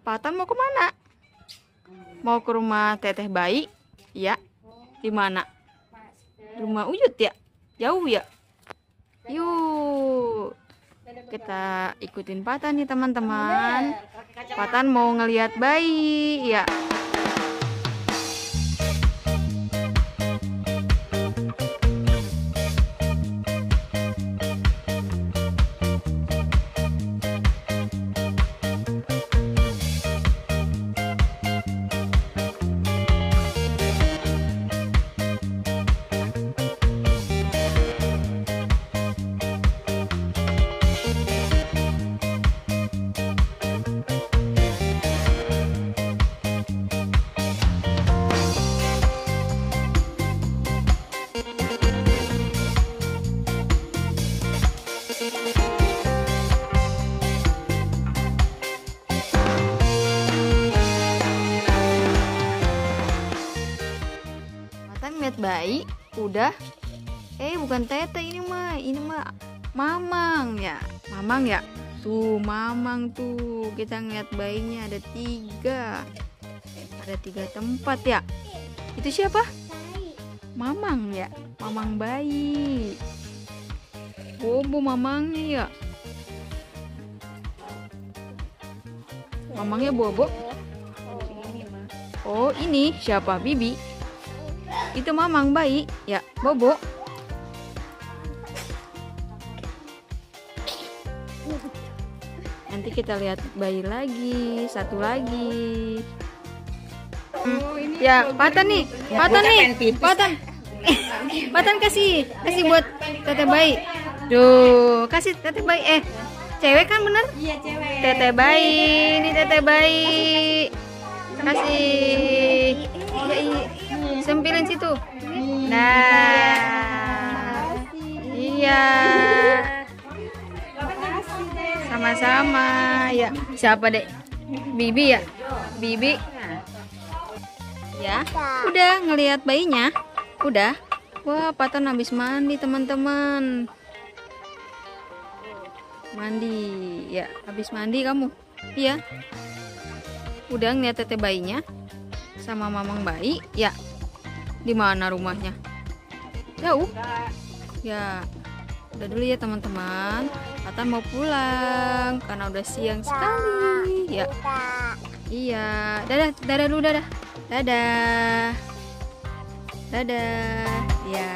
Patan mau kemana? Mau ke rumah Teteh Bayi? Ya. Di mana? Di rumah Uyut ya? Jauh ya? Yuk. Kita ikutin Patan nih teman-teman. Patan mau ngelihat bayi ya. Patan ngeliat bayi, udah. Bukan Teteh ini mah Mamang ya. Mamang ya. Tuh Mamang tuh. Kita ngeliat bayinya ada 3. Ada 3 tempat ya. Itu siapa? Mamang ya. Mamang bayi. Bobo mamangnya ya. Mamangnya Bobo. Oh ini siapa? Bibi. Itu Mamang bayi ya. Bobo. Nanti kita lihat bayi lagi, satu lagi. Ya, Patan nih. Patan kasih buat Teteh Bayi. Duh, kasih Teteh Bayi. Cewek kan bener? Iya, cewek. Teteh Bayi, ini Teteh Bayi. Kasih. Sempilin situ. Nah. Iya. Sama-sama ya. Siapa dek? Bibi ya? Bibi. Ya. Udah ngelihat bayinya? Udah. Wah, Patan habis mandi teman-teman. Mandi ya. Habis mandi kamu? Iya. Udah ngeliat Teteh bayinya sama Mamang bayi ya. Di mana rumahnya? Jauh. Ya. Udah dulu ya teman-teman. Patan mau pulang karena udah siang sekali ya. Iya. Dadah dulu, dadah. Ya.